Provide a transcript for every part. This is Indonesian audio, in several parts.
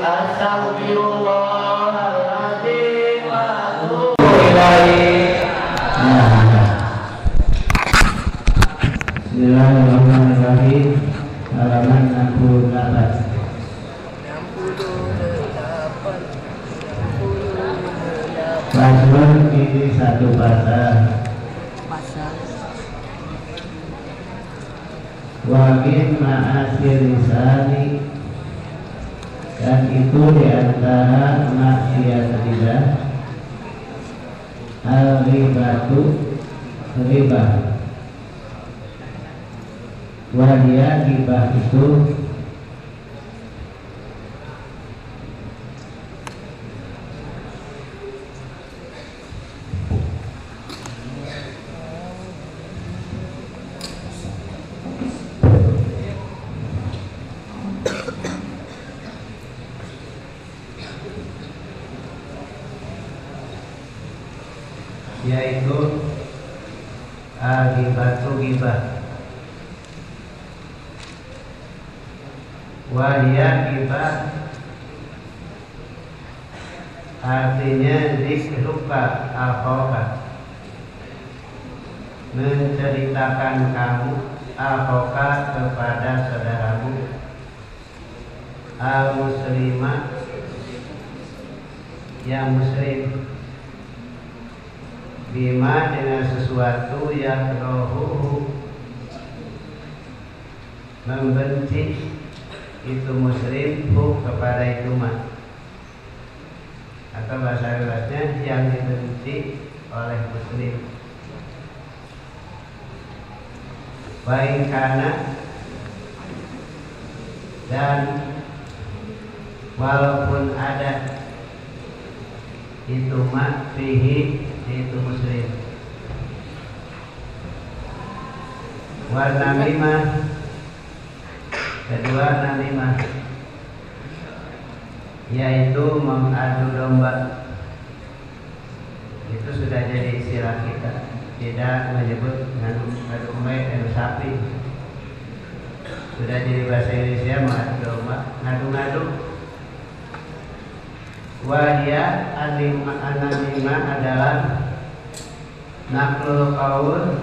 Astagfirullahaladzim wa atubu ilaih. Bismillahirrahmanirrahim. Halaman 68. Paslon ini satu pasal. Wamin ma'asir lisani, dan itu diantara maksiat lidah al-ribatu, riba. Wahia ribah itu yaitu al-ghibatu ghibah. Wahia ghibah artinya zikruka akhoka, menceritakan kamu akhoka kepada saudaramu al-muslimah yang muslim, bima dengan sesuatu yang rohuhu membenci itu muslim hu kepada itu mah, atau bahasa bebasnya yang dibenci oleh muslim. Baik karena dan walaupun ada itu mah fihi itu muslim. Wal namimah, kedua namimah, yaitu mengadu domba. Itu sudah jadi istilah kita, tidak menyebut ngadu domba dan sapi. Sudah jadi bahasa Indonesia mengadu domba, ngadu-ngadu. Wahia an-namimah adalah naklul qaul,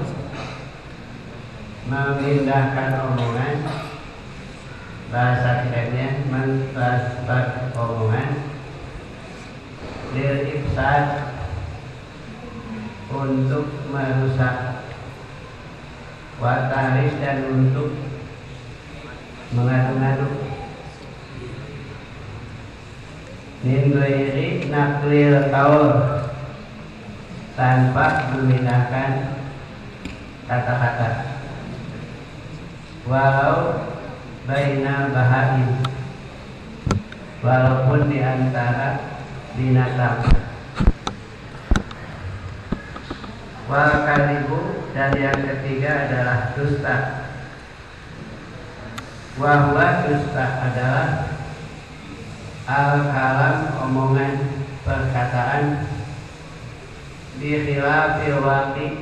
memindahkan omongan, bahasa kerennya mentransfer omongan, lil ifsad, untuk merusak, wa tahris, dan untuk mengadu-ngadu. Min ghairi naklil qaul, tanpa memindahkan kata-kata. Walau baina bahaim, walaupun di antara binatang. Wal kalibu, dan yang ketiga adalah dusta. Wahwa dusta adalah al-kalam, omongan, perkataan, bi khilafil waqi,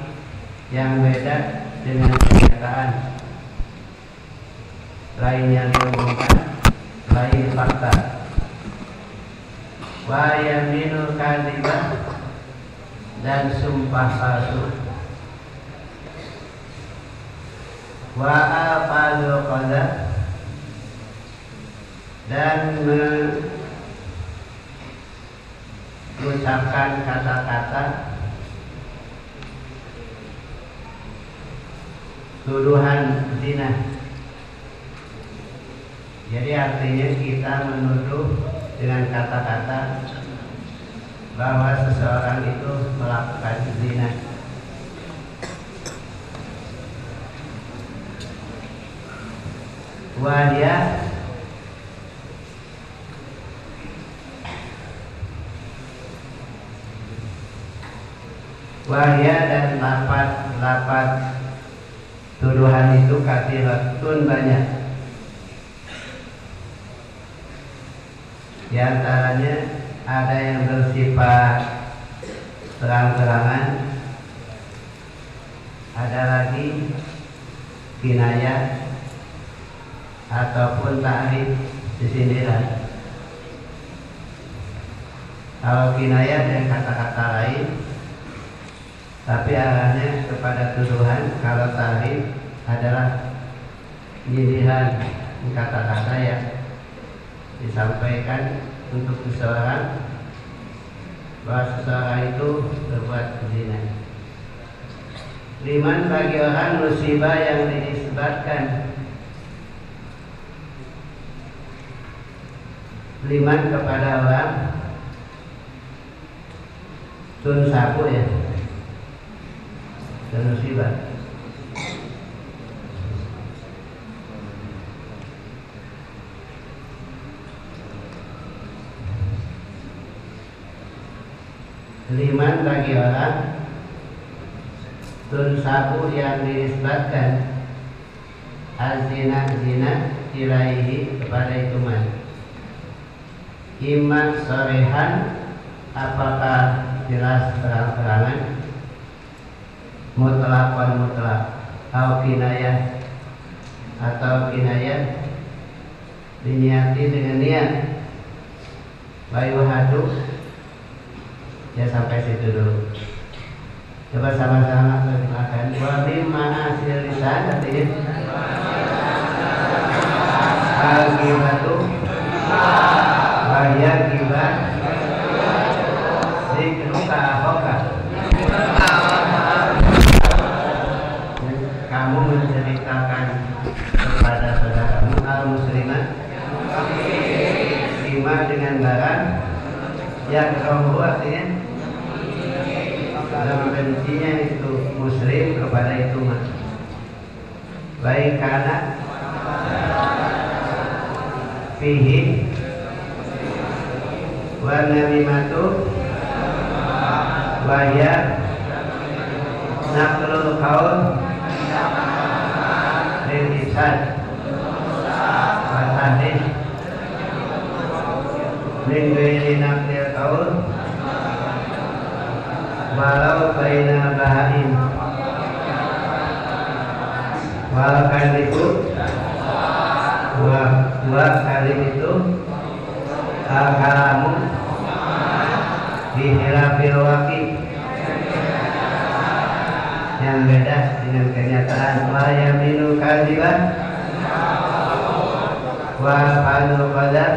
yang beda dengan kenyataan, lain yang diomongkan, lain fakta. Wa yaminul kadhibah, dan sumpah palsu. Wa al-fadul qadar, dan mengucapkan kata-kata tuduhan zina. Jadi artinya kita menuduh dengan kata-kata bahwa seseorang itu melakukan zina. Wahia, wahia, dan lapat tuduhan itu kathiratun, banyak. Di antaranya ada yang bersifat terang-terangan, ada lagi kinayah ataupun ta'rif, disindiran. Kalau kinayah dan kata-kata lain, tapi arahnya kepada tuduhan. Kalau tahrif adalah nyindiran kata-kata yang disampaikan untuk seseorang bahwa seseorang itu berbuat zina. Liman bagi orang musibah yang dinisbatkan, liman kepada orang tun sapu ya, dan musibah. Liman bagi orang tun sapu yang dinisbatkan azina zina ilaihi kepada itu man. Iman sorehan apakah jelas terang-terangan, mutlakon mutlak, atau kinayah diniati dengan niat. Bayu hadu ya, sampai situ dulu. Coba sama-sama terjemahkan. Wa mimma hasil lisan artinya al-ghibatu wa hiya ghibah zikruka akhaka, kamu menceritakan kepada saudaramu al-muslimah lima dengan barang yang kamu artinya dalam bencinya itu muslim kepada itu mah, baik karena fihi wa namimatu wa ya naqlul qaul lil ihsan wa tahdid min ghairi naqlil qaul walau baina bahain walau kali itu dua kali itu al-kalamu dihilafil waqi, yang beda dengan kenyataan. Wa yaminu kadhibah wa fadlu qadar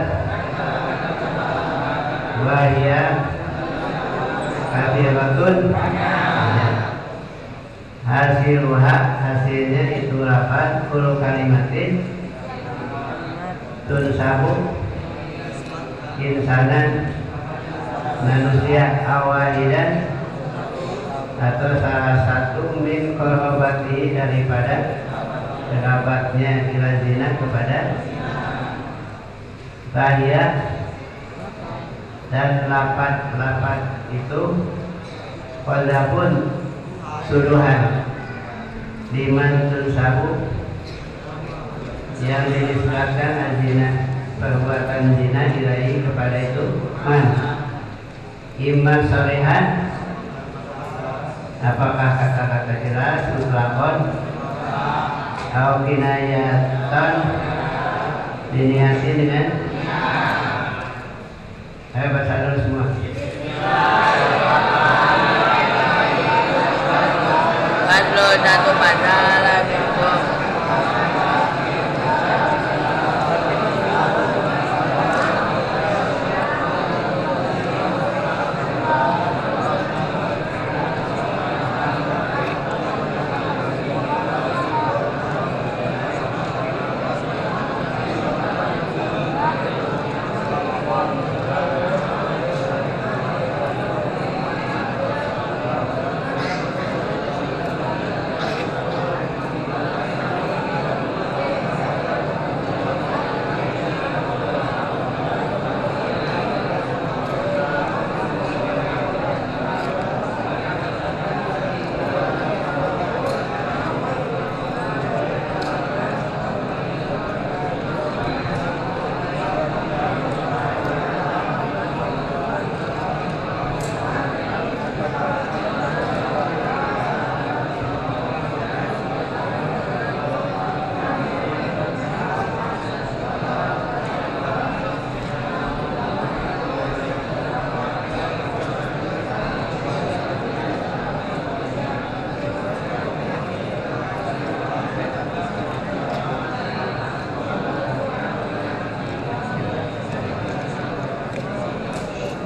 wa hiya kabiratun. Hasilnya itu lafaz kullu kalimatin tunsabu insanan manusia awalidan atau salah satu min korobati daripada kerabatnya ilazina kepada bahia, dan lapat itu walaupun suruhan liman tunsabu yang dinisbatkan azina perbuatan zina ilahi kepada itu man. Imma sorehan apakah kata-kata jelas mutlakon atau kinayatan diniati dengan ayo baca dulu semua. Kadlo datu pada lagi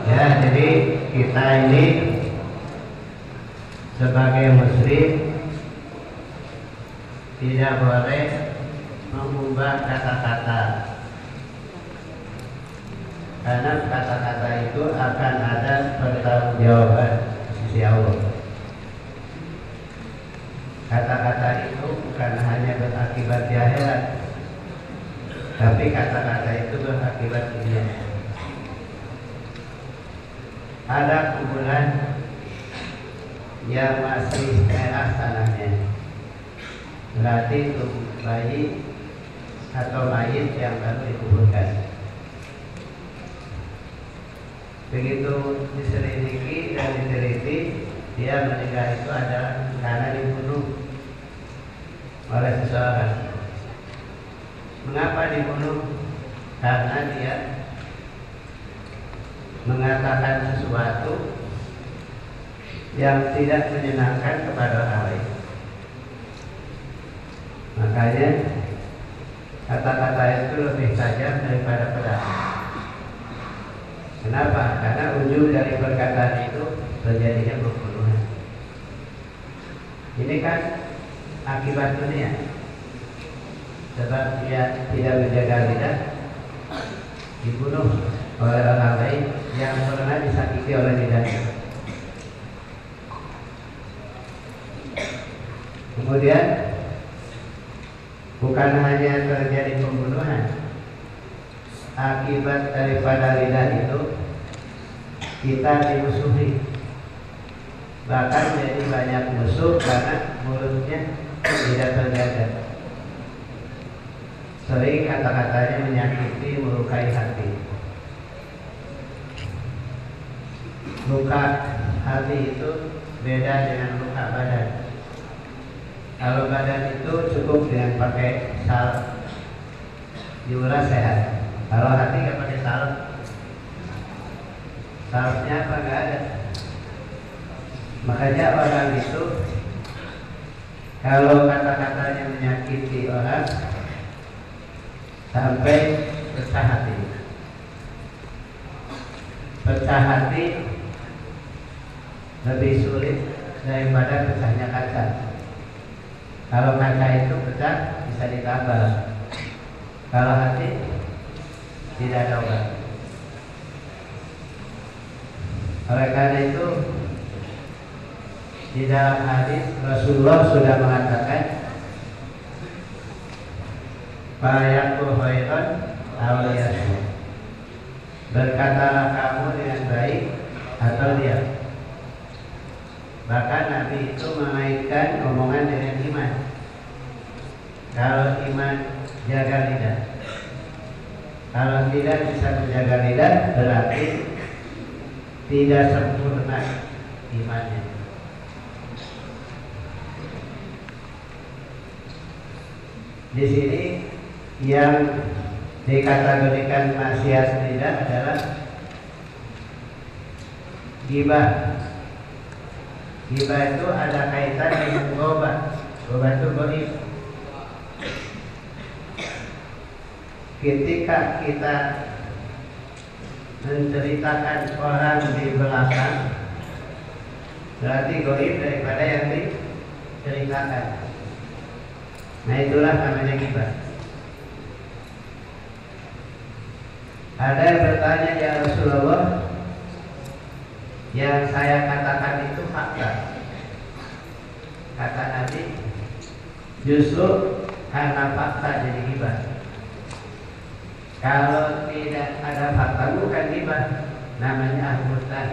Ya, jadi kita ini sebagai muslim tidak boleh mengubah kata-kata, karena kata-kata itu akan ada pertanggungjawaban di sisi Allah. Kata-kata itu bukan hanya berakibat di akhirat, tapi kata-kata itu berakibat di dunia. Ada kuburan yang masih merah tanahnya, berarti itu bayi atau mayit yang baru dikuburkan. Begitu diselidiki dan diteliti, dia meninggal itu adalah karena dibunuh oleh seseorang. Mengapa dibunuh? Karena dia mengatakan sesuatu yang tidak menyenangkan kepada orang lain. Makanya kata-kata itu lebih tajam daripada pedang. Kenapa? Karena ujung dari perkataan itu terjadinya pembunuhan. Ini kan akibat dunia, sebab dia tidak menjaga lidah, dibunuh oleh orang lain yang pernah disakiti oleh lidahnya. Kemudian bukan hanya terjadi pembunuhan, akibat daripada lidah itu kita dimusuhi, bahkan jadi banyak musuh karena mulutnya tidak terjaga. Sering kata-katanya menyakiti, melukai hati. Luka hati itu beda dengan luka badan. Kalau badan itu cukup dengan pakai salep, diulas sehat. Kalau hati nggak pakai salep, salepnya apa nggak ada. Makanya orang itu kalau kata-katanya menyakiti orang sampai pecah hati. Pecah hati lebih sulit daripada pecahnya kaca. Kalau kaca itu pecah bisa ditambal. Kalau hati tidak ada obat. Oleh karena itu di dalam hadis Rasulullah sudah mengatakan, "Fayaqul khairan aw liyasmut." Berkatalah kamu dengan baik atau diam. Bahkan Nabi itu mengaitkan omongan dengan iman. Kalau iman, jaga lidah. Kalau tidak bisa menjaga lidah, berarti tidak sempurna imannya. Di sini yang dikategorikan maksiat lidah adalah ghibah. Ghibah itu ada kaitan dengan gobah. Gobah itu ghaib. Ketika kita menceritakan orang di belakang, berarti ghaib daripada yang diceritakan. Nah, itulah namanya ghibah. Ada yang bertanya, ya Rasulullah, yang saya katakan itu fakta. Kata Nabi, justru karena fakta jadi ghibah. Kalau tidak ada fakta bukan ghibah, namanya al-buhtan.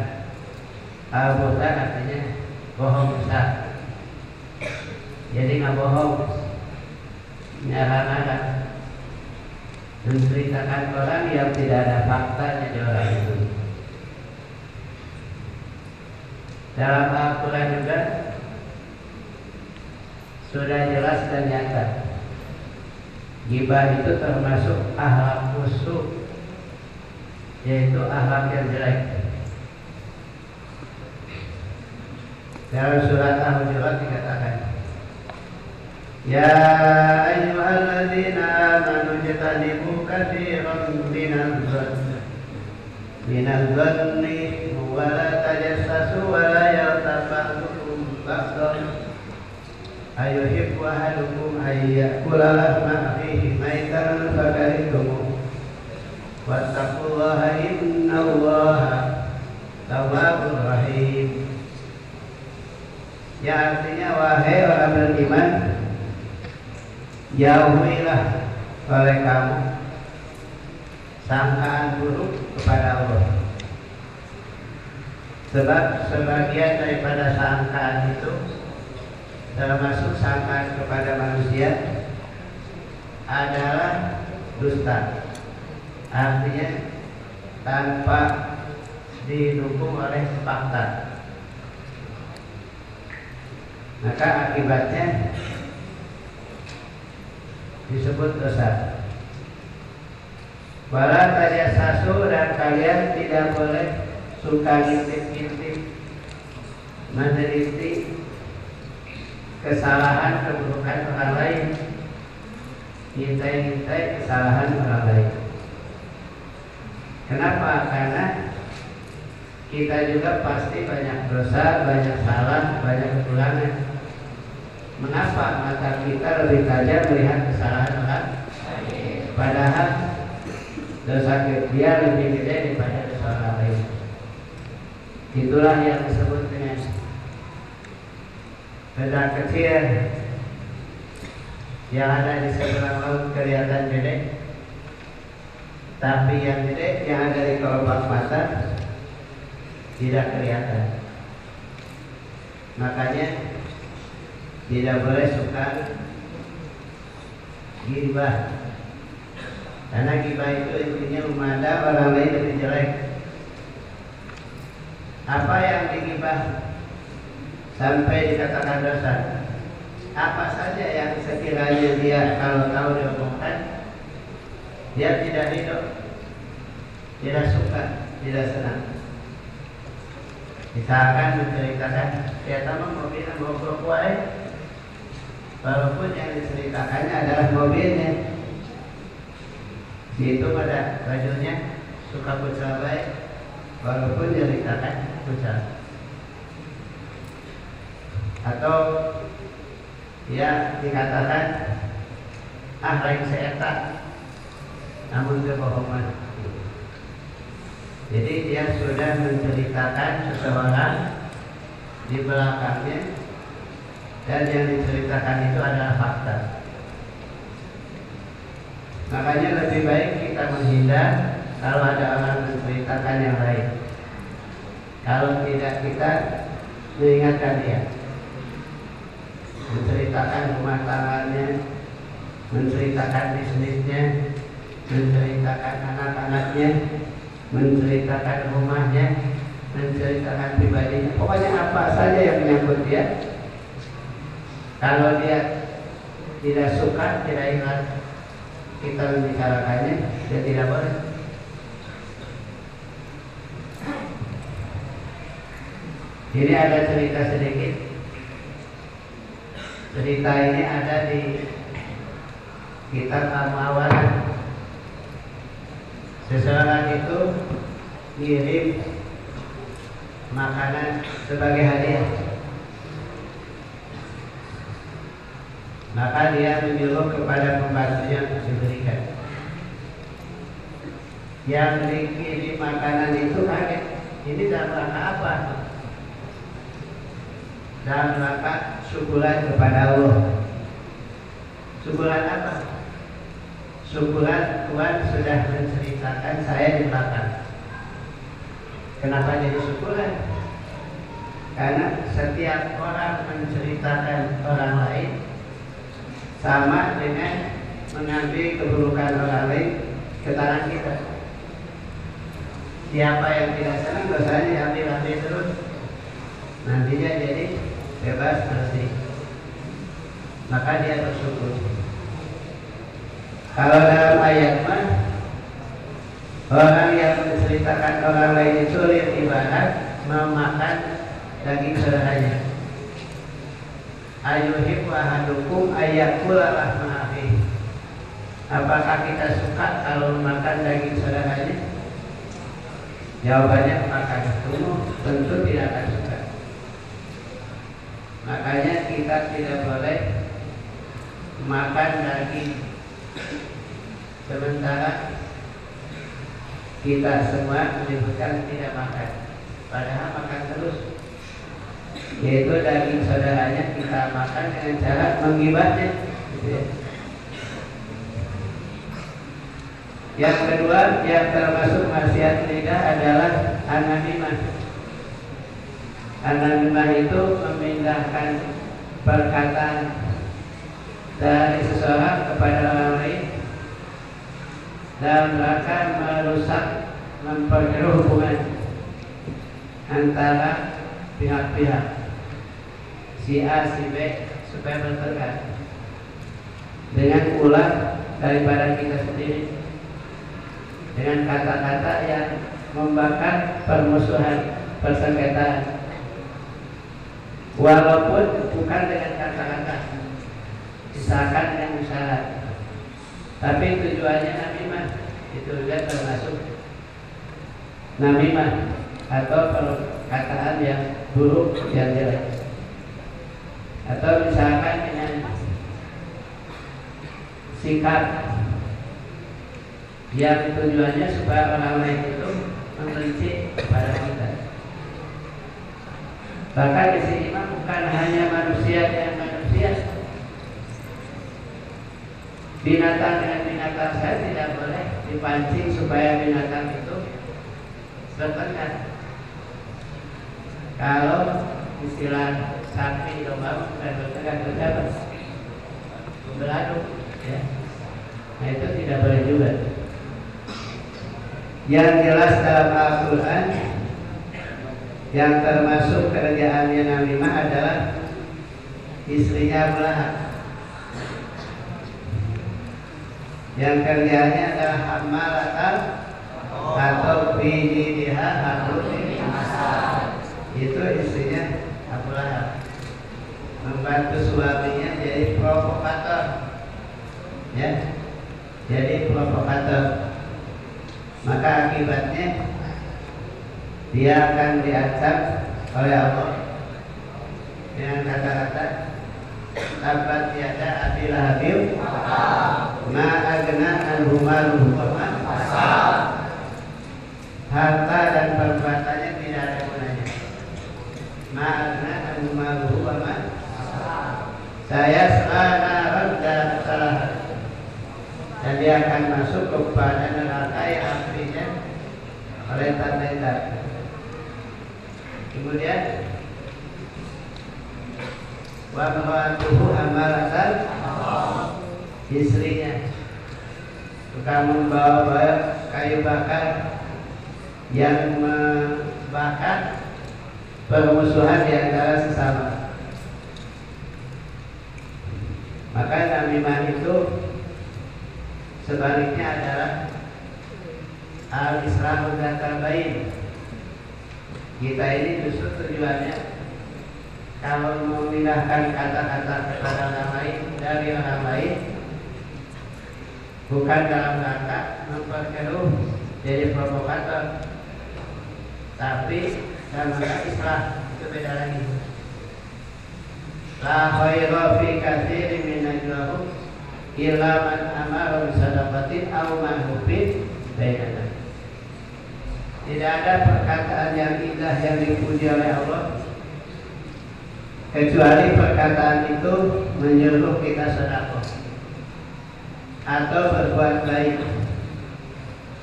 Al-buhtan artinya bohong besar. Jadi nggak bohong, nyarang-nyarang, menceritakan orang yang tidak ada faktanya di orang itu. Dalam Al-Quran juga sudah jelas dan nyata, ghibah itu termasuk akhlak busuk, yaitu akhlak yang jelek. Dalam surat Al-Hujurat dikatakan, ya ayyuhalladzina amanu ijtanibu katsiran minadh-dhanni minal dhanni wa la tajassasu wa la yaghtab ba'dukum ba'dan ayuhibbu ahadukum ayyakula lahma akhihi maitan fakarihtumuh wattaqullaha innallaha tawwabur rahim. Yang artinya wahai orang beriman, jauhilah oleh kamu sangkaan buruk kepada Allah. Sebab sebagian daripada sangkaan itu termasuk sangkaan kepada manusia adalah dusta. Artinya tanpa didukung oleh fakta, maka akibatnya disebut dosa. Wala tajassasu, dan kalian tidak boleh suka ngintip-ngintip, meneliti kesalahan keburukan orang lain, ngintai-ngintai kesalahan orang lain. Kenapa? Karena kita juga pasti banyak dosa, banyak salah, banyak kekurangan. Mengapa mata kita lebih tajam melihat kesalahan orang? Padahal dosa dia lebih gede daripada dosa orang lain. Itulah yang disebut dengan benda kecil yang ada di seberang laut kelihatan gede, tapi yang gede yang ada di kelopak mata tidak kelihatan. Makanya tidak boleh suka ghibah, karena ghibah itu intinya memandang orang lain lebih jelek. Apa yang dighibah sampai dikatakan dosa? Apa saja yang sekiranya dia kalau tahu diomongkan dia tidak hidup, tidak suka, tidak senang. Misalkan menceritakan ya tamu mobilnya mogok wae, walaupun yang diceritakannya adalah mobilnya. Itu pada bajunya suka pucal baik, walaupun diceritakan pucal. Atau ya dikatakan lain seeta, namun kebohongan. Jadi dia sudah menceritakan seseorang di belakangnya, dan yang diceritakan itu adalah fakta. Makanya lebih baik kita menghindar kalau ada orang menceritakan yang lain. Kalau tidak, kita mengingatkan dia, menceritakan rumah tangganya, menceritakan bisnisnya, menceritakan anak-anaknya, menceritakan rumahnya, menceritakan pribadinya, pokoknya apa saja yang menyangkut dia. Kalau dia tidak suka, tidak ingat kita membicarakannya, dia tidak boleh. Ini ada cerita sedikit. Cerita ini ada di kitab Al-Mu'awalah. Seseorang itu ngirim makanan sebagai hadiah, maka dia menyuruh kepada pembantunya untuk diberikan. Yang dikirim makanan itu kaget, ini dalam rangka apa? Dalam rangka syukuran kepada Allah. Syukuran apa? Syukuran Tuhan sudah menceritakan saya di belakang. Kenapa jadi syukuran? Karena setiap orang menceritakan orang lain sama dengan mengambil keburukan orang lain ke tangan kita. Siapa yang tidak senang dosanya ambil terus, nantinya jadi bebas bersih. Maka dia bersyukur. Kalau dalam ayat mah, orang yang menceritakan orang lain itu ibarat memakan daging saudaranya. Ayuhibbu ahadukum ayyakula lahma akhihi. Apakah kita suka kalau makan daging saudaranya? Jawabannya makan ketemu tentu tidak akan suka. Makanya kita tidak boleh makan daging sementara kita semua menyebutkan tidak makan, padahal makan terus. Yaitu daging saudaranya kita makan dengan cara menggibahnya, gitu ya. Yang kedua yang termasuk maksiat lidah adalah an-namimah. An-namimah itu memindahkan perkataan dari seseorang kepada orang lain dalam rangka merusak, memperkeruh hubungan antara pihak-pihak si A si B supaya bertengkar dengan ulah daripada kita sendiri, dengan kata-kata yang membakar permusuhan, persengketaan, walaupun bukan dengan kata-kata, misalkan dengan isyarat, tapi tujuannya namimah. Itu juga termasuk namimah atau perkataan yang buruk, yang jelek. Atau misalkan dengan sikap yang tujuannya supaya orang lain itu membenci kepada kita. Bahkan di sini mah bukan hanya manusia dengan manusia, binatang dengan binatang saya tidak boleh dipancing supaya binatang itu bertengkar. Kalau istilah sapi domba bukan bertengkar, berjabat, beradu, ya. Nah itu tidak boleh juga. Yang jelas dalam Al-Quran yang termasuk kerjaannya namimah adalah istrinya Abu Lahab. Yang kerjanya adalah hamalatal atau bijidiha hablum min masad. Itu istrinya Abu Lahab, membantu suaminya jadi provokator, ya, jadi provokator. Maka akibatnya dia akan diancam oleh Allah dengan kata-kata tabat yada abi lahabin ma agna anhu maluhu wa ma kasab. Harta dan perbuatannya tidak ada gunanya. Ma agna anhu maluhu wa ma kasab. Saya salah dan salah, dan dia akan masuk kepada neraka yang apinya melentar-lentar. Kemudian wa mawatuhu amalatan, istrinya suka membawa kayu bakar yang membakar permusuhan di antara sesama. Maka namimah itu sebaliknya adalah al-islahu dzatal bain. Kita ini justru tujuannya kalau memindahkan kata-kata kepada orang lain dari orang lain bukan dalam rangka memperkeruh jadi provokator, tapi dalam rangka islah. Itu beda lagi. La khaira fi katsirin min najwahum illa man amara bi sadaqatin aw ma'rufin bainana. Tidak ada perkataan yang indah yang dipuji oleh Allah kecuali perkataan itu menyuruh kita sedekah atau berbuat baik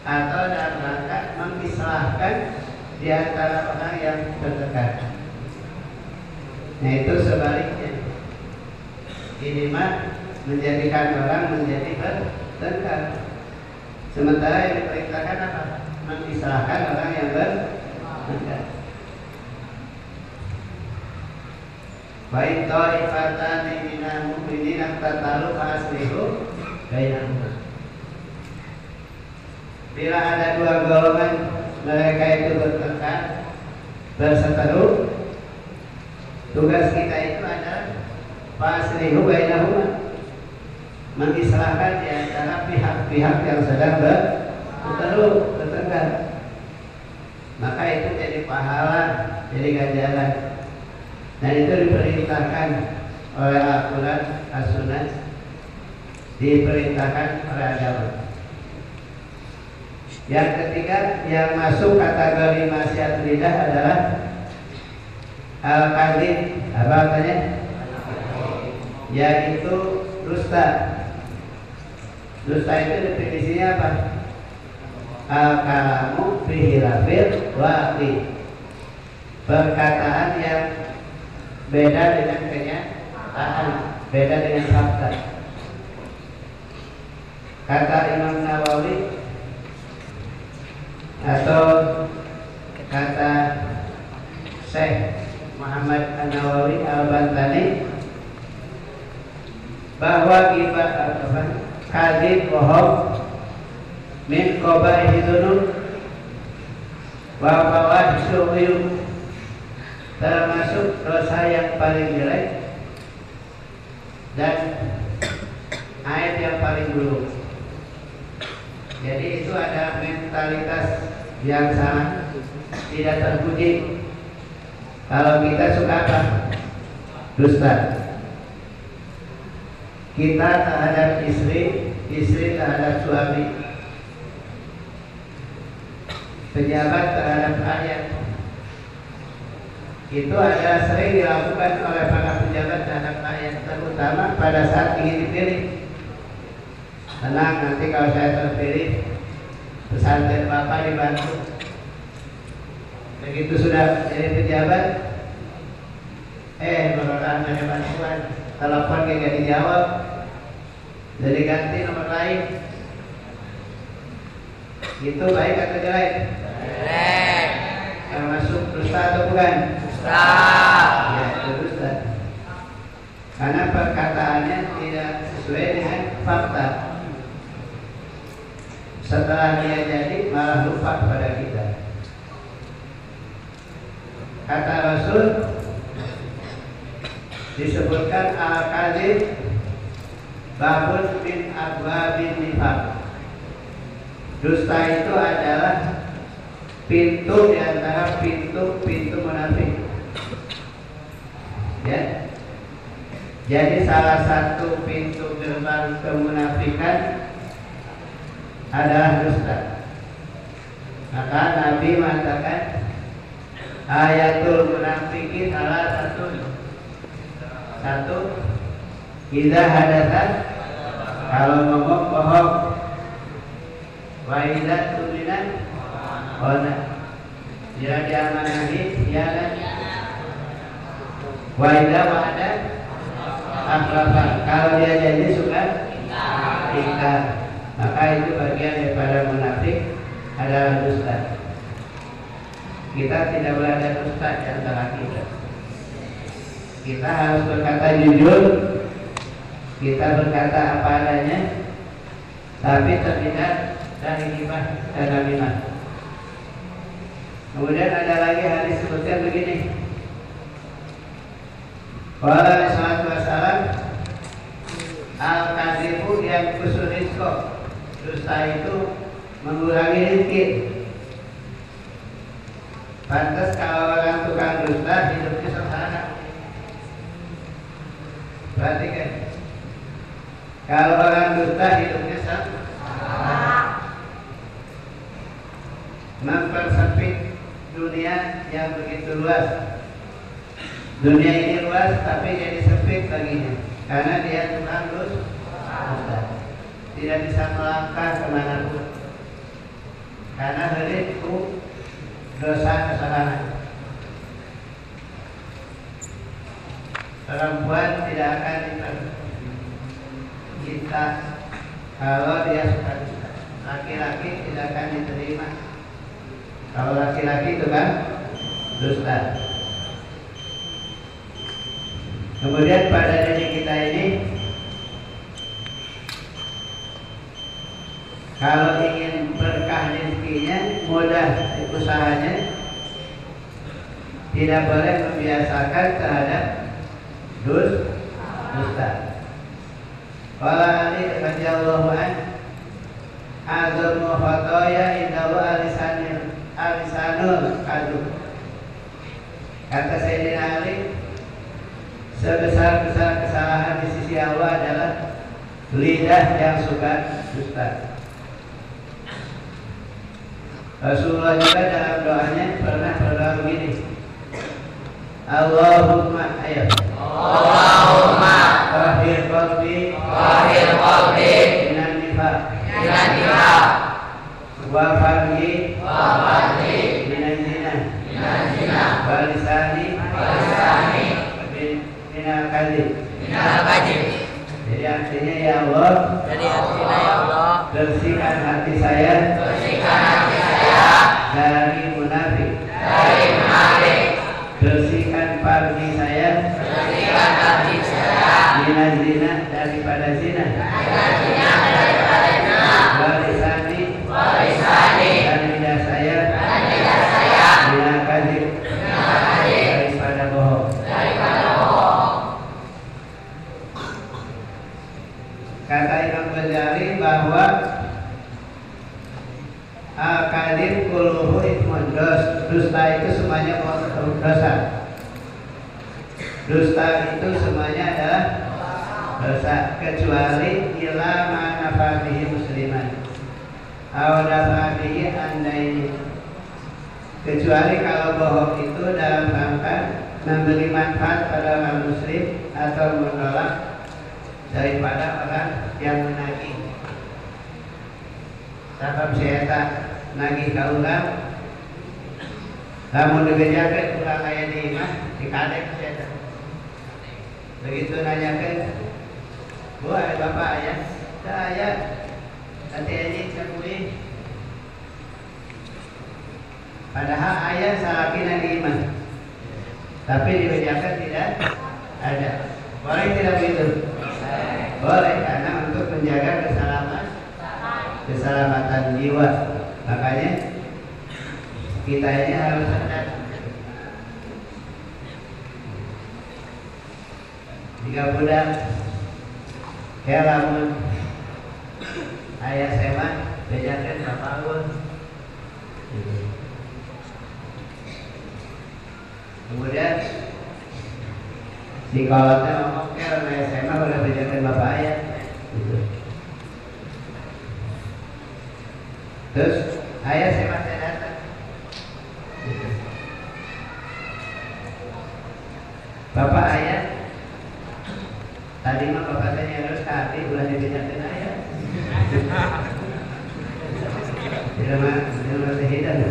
atau dalam rangka mengislahkan di antara orang yang bertengkar. Nah itu sebaliknya. Ini mah menjadikan orang menjadi bertengkar. Sementara yang diperintahkan apa? Mengislahkan orang yang bertengkar. Baik ta'ifatan minal mu'minin tatalu fa'aslihu bainahuma. Bila ada dua golongan mereka itu bertengkar, berseteru, tugas kita itu adalah fa'aslihu bainahuma, mengislahkan di antara pihak-pihak yang sedang bertengkar. pahala, jadi ganjaran. Dan itu diperintahkan oleh Al-Quran, As-Sunnah, diperintahkan oleh agama. Yang ketiga yang masuk kategori maksiat lidah adalah al-kadzib, apa artinya? Yaitu dusta. Dusta itu definisinya apa? Al-kalamu fi khilafil waqi, perkataan yang beda dengan kenyataan, beda dengan fakta. Kata Imam Nawawi atau kata Syekh Muhammad An-Nawawi Al-Bantani bahwa ghibah kadzib bohong min qabaihi dzunub wa fawahisyul uyub, termasuk dosa yang paling jelek dan aib yang paling buruk. Jadi itu ada mentalitas yang sangat tidak terpuji. Kalau kita suka apa? Dusta. Kita terhadap istri, istri terhadap suami, pejabat terhadap rakyat. Itu ada sering dilakukan oleh para pejabat terhadap rakyat, terutama pada saat ingin dipilih. Tenang, nanti kalau saya terpilih, pesantren Bapak dibantu. Begitu sudah jadi pejabat, berolah ada bantuan, telepon gak dijawab, jadi ganti nomor lain. Itu baik atau jelek? Jelek. Termasuk dusta atau bukan? Dusta. Ya, itu dusta. Karena perkataannya tidak sesuai dengan fakta. Setelah dia jadi malah lupa kepada kita. Kata Rasul disebutkan al-kadzib babun min abwabin nifaq. Dusta itu adalah pintu di antara pintu-pintu munafik. Ya. Jadi salah satu pintu gerbang kemunafikan adalah dusta. Maka Nabi mengatakan ayatul munafiqin salah satu idza hadatsa, kalau ngomong bohong, wa idza tumina khana, bila diamanahi khianat, wa idza wa'ada akhlafa, kalau dia janji suka ingkar. Maka itu bagian daripada munafik adalah dusta. Kita tidak boleh ada dusta di antara kita. Kita harus berkata jujur, kita berkata apa adanya, tapi terhindar dari ghibah dan namimah. Kemudian ada lagi hadis sebutkan begini. Qala sallallahu alaihi wasallam al-kadzibu yang kusur rizqo, dusta itu mengurangi rezeki. Pantas kalau orang tukang dusta hidupnya sederhana. Perhatikan, kalau orang dusta hidupnya sederhana, mempersempit dunia yang begitu luas. Dunia ini luas tapi jadi sempit baginya, karena dia tukang dusta. Tidak bisa melangkah kemanapun, karena hidupku dosa kesalahan. Perempuan tidak akan kita kalau dia suka dusta. Laki-laki tidak akan diterima kalau laki-laki itu kan dusta. Kemudian pada diri kita ini, kalau ingin berkah rezekinya, mudah usahanya, tidak boleh membiasakan terhadap dusta. Qala Ali radhiyallahu anhu, azamu khataya indahu alisanul kadzub Kata Sayyidina Ali, sebesar-besar kesalahan di sisi Allah adalah lidah yang suka dusta. Rasulullah juga dalam doanya pernah berdoa begini, Allahumma ayo Allahumma tahhir qalbi minan nifaq wa farji minan zina wa lisani minal kadzib. Jadi artinya ya Allah, bersihkan hati saya dari munafik, bersihkan farji saya minaz zina, daripada zina, walisani, dan lidah saya minal kadzib, daripada bohong. Kata Imam Ghazali bahwa al-kadzib kulluhu ithmun, dusta itu semuanya dosa. Dusta itu semuanya adalah dosa, kecuali ila ma'nafabihi musliman awdafabihi andaini, kecuali kalau bohong itu dalam rangka memberi manfaat pada orang muslim atau menolak daripada orang yang menagih. Sabab saya tak nagih ka urang, lamun dibejakeun urang aya di imah dikadek saya. Begitu nanyakeun, "Bu, ada bapak aya?" "Da aya." "Nanti anjing sakuli." Padahal aya salakina di imah, tapi dibejakeun tidak ada. Boleh tidak begitu? Boleh, karena untuk menjaga keselamatan jiwa. Makanya kita ini harus sadar. Jika budak lamun ayah saya mah bejakeun bapak ulun. Kemudian si kolotnya ngomong ayah saya mah udah bejakeun bapak ayah. Terus ayah saya masih datang. Bapak ayah, tadi mah bapak tanya terus kaki udah dibejakeun ayah. Tidak masih hidup.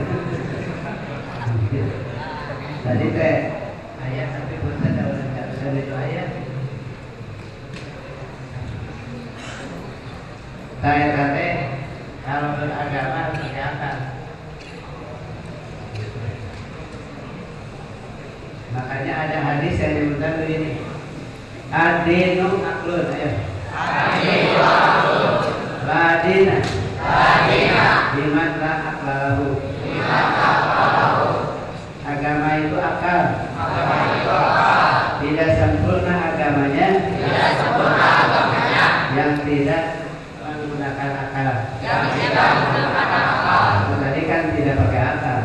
Tadi teh ayah tapi punten dah udah nggak bisa itu ayah. Saya kata kalau beragama harus diakal. Makanya ada hadis yang disebutkan begini, ad-dinu aklun, ayo. Ad-dinu aklun. Ladina. Liman la aklalahu. Agama itu akal. Tidak sempurna agamanya. Yang tidak menggunakan akal. Tadi kan tidak pakai akal.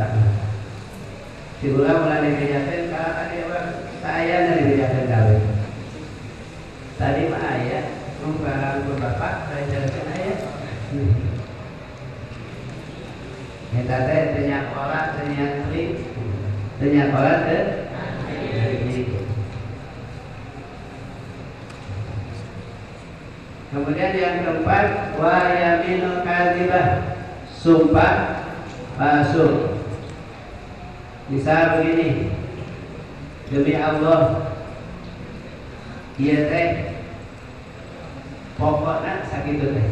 Si ulang mulai dibejakeun kalau tadi orang saya dari bejakeun kawin. Tadi mah ayah mengkarang ke bapak saya jelaskan ayah. Kita teh tanya kolak, tanya klik, tanya kolak ke. Kemudian yang keempat, wa yaminul kadzibah, sumpah palsu. Bisa begini, demi Allah, iya teh pokoknya sakitu teh.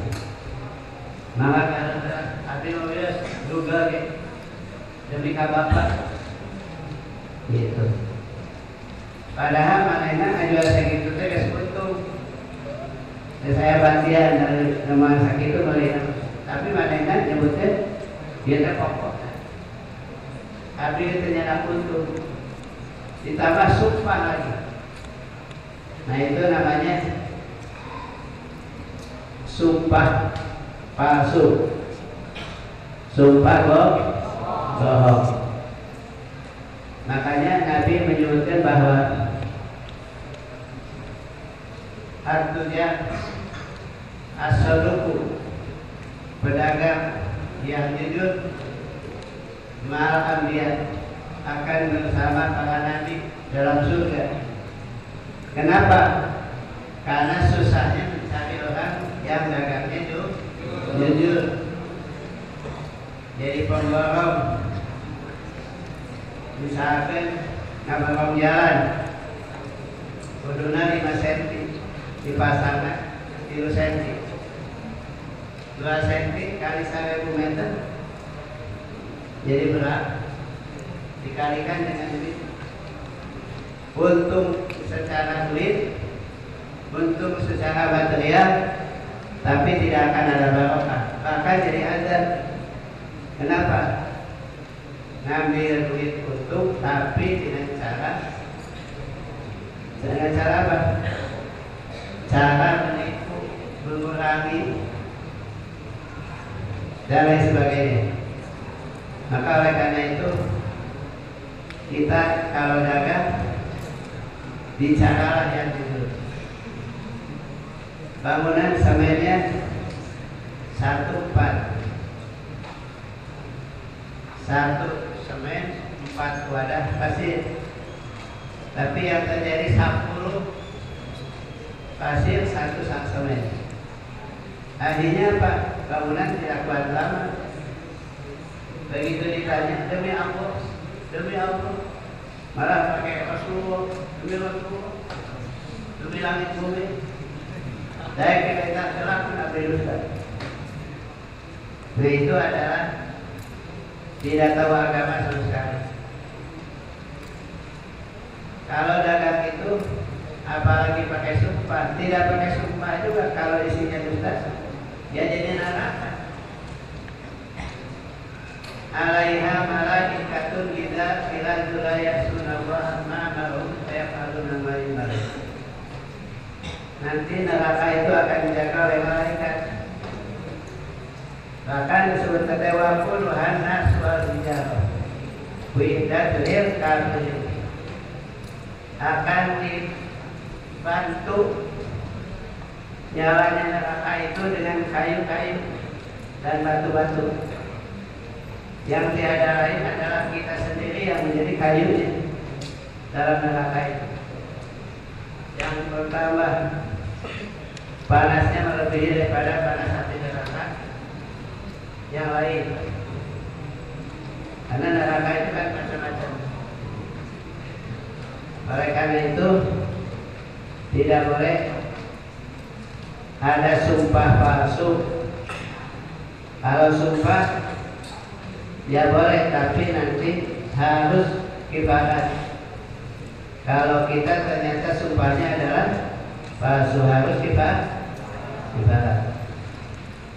Maka karena tapi mobil juga demi ka bapak, gitu. Padahal manehna ajual sakitu teh geus untung. Saya bantian dari rumah sakit itu melihat, tapi manehna nyebutnya dia teh pokok. Abdi itu nyana untung, ditambah sumpah lagi. Nah itu namanya sumpah palsu, sumpah bohong. Makanya Nabi ma'al anbiya, akan bersama para nabi dalam surga. Kenapa? Karena susahnya mencari orang yang dagangnya jujur. Jadi pemborong, misalkan ngaborong jalan, kuduna 5 cm, dipasangkan 3 cm, 2 cm kali 1000 meter, jadi berat, dikalikan dengan duit. Untung secara duit, untung secara material, tapi tidak akan ada barokah, bahkan jadi azab. Kenapa? Ngambil duit untung, tapi dengan cara apa? Cara menipu, mengurangi, dan lain sebagainya. Maka oleh karena itu, kita kalau dagang bicaralah yang jujur. Bangunan semennya 1/4, 1 semen 4 wadah pasir. Tapi yang terjadi 10 pasir 1 sak semen. Akhirnya apa? Bangunan tidak kuat lama. Begitu ditanya, demi Allah, malah pakai Rasulullah, demi Rasulullah, demi langit bumi. Saya kita telah mengambil dusta. Nah, itu adalah tidak tahu agama sama sekali. Kalau dagang itu apalagi pakai sumpah, tidak pakai sumpah juga kalau isinya dusta, ya jadi neraka. Alaiha malaikatun idza qila la ya'sunallaha ma amaru fayaf'aluna ma yu'maru. Nanti neraka itu akan dijaga oleh malaikat. Bahkan disebut ketewa puluhan nas wal rijal. Wi'dat lil kafirin. Akan dibantu nyalanya neraka itu dengan kayu-kayu dan batu-batu. Yang tiada lain adalah kita sendiri yang menjadi kayunya dalam neraka itu. Yang pertama, panasnya melebihi daripada panas api neraka yang lain. Karena neraka itu kan macam-macam. Oleh karena itu tidak boleh ada sumpah palsu. Kalau sumpah ya boleh, tapi nanti harus kifarat. Kalau kita ternyata sumpahnya adalah palsu, harus kifarat.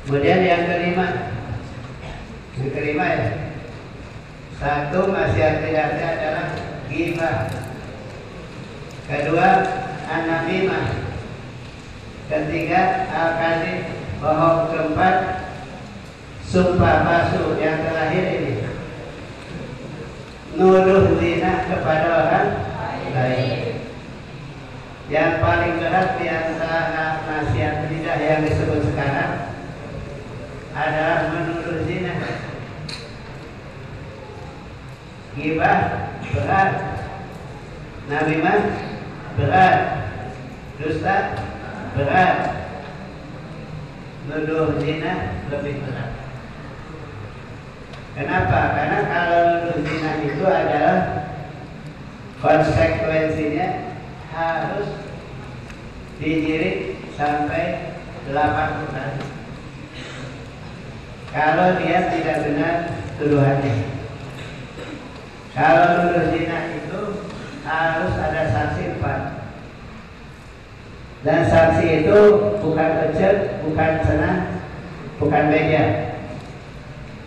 Kemudian yang kelima ya, satu maksiat tidaknya adalah ghibah. Kedua an-namimah. Ketiga al-kadzib, bohong. Keempat sumpah palsu. Yang terakhir ini nuduh zina kepada orang lain. Yang paling berat di antara maksiat tidak yang disebut sekarang adalah menuduh zina. Ghibah berat, namimah berat, dusta berat, nuduh zina lebih berat. Kenapa? Karena kalau nuduh zina itu adalah konsekuensinya harus dijirit sampai 80 kali. Kalau dia tidak benar tuduhannya. Kalau nuduh zina itu harus ada saksi 4. Dan saksi itu bukan pecet, bukan senang, bukan meja,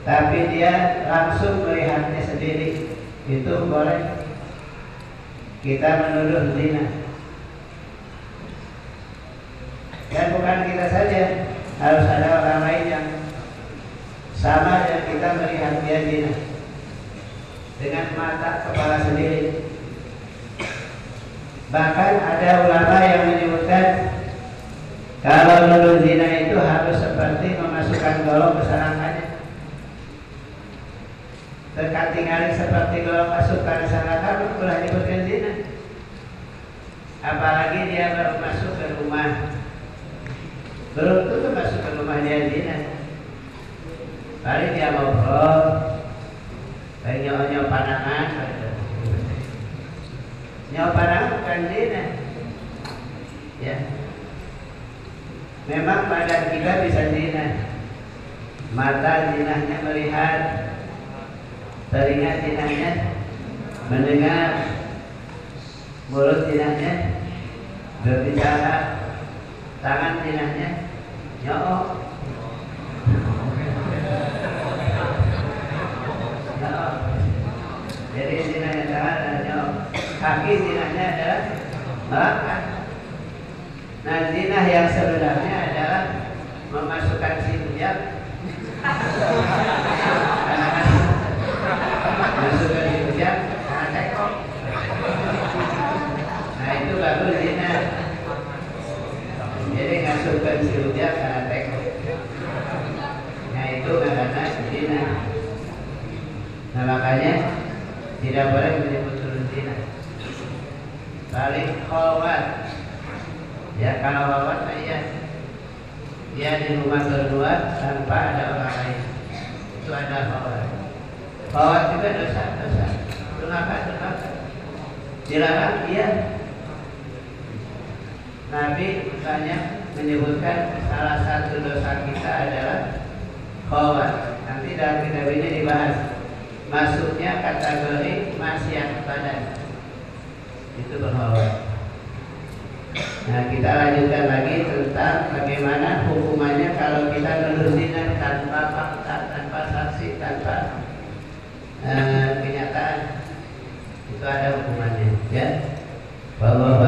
tapi dia langsung melihatnya sendiri. Itu boleh kita menuduh zina. Dan bukan kita saja, harus ada orang lain yang sama yang kita melihat dia zina dengan mata kepala sendiri. Bahkan ada ulama yang menyebutkan kalau nuduh zina itu harus seperti memasukkan golok ke selangkannya. terkatingali seperti kalau masuk ke neraka ulah disebutkan zina. Apalagi dia baru masuk ke rumah, belum tentu masuk ke rumah dia zina. Paling dia ngobrol, paling nyawa pandangan, nyawa pandangan bukan zina. Ya, memang badan kita bisa zina. Mata zinahnya melihat, telinga zinahnya mendengar, mulut zinahnya berbicara, tangan zinahnya nyolok. Jadi zinahnya tangan adalah nyolok, kaki zinahnya adalah melangkah. Nah, zinah yang sebenarnya adalah memasukkan sinjak, masukkan sinjak karena tekok. Nah, itu baru zina. Jadi masukkan sinjak karena tekok. Nah, itu karena zina. Nah, makanya tidak boleh menyebut turun zina. Paling khawat. Ya, kalau khawat ya dia di rumah berdua tanpa ada orang lain, itu ada khawat. Khawat juga dosa. Durhaka. Dilarang dia. Nabi banyak menyebutkan salah satu dosa kita adalah khawat. Nanti dalam kitab ini dibahas masuknya kategori maksiat badan, itu berkhawat. Nah, kita lanjutkan lagi tentang bagaimana hukumannya kalau kita nuduh zina tanpa fakta, tanpa saksi, tanpa kenyataan. Itu ada hukumannya, ya. Wallahu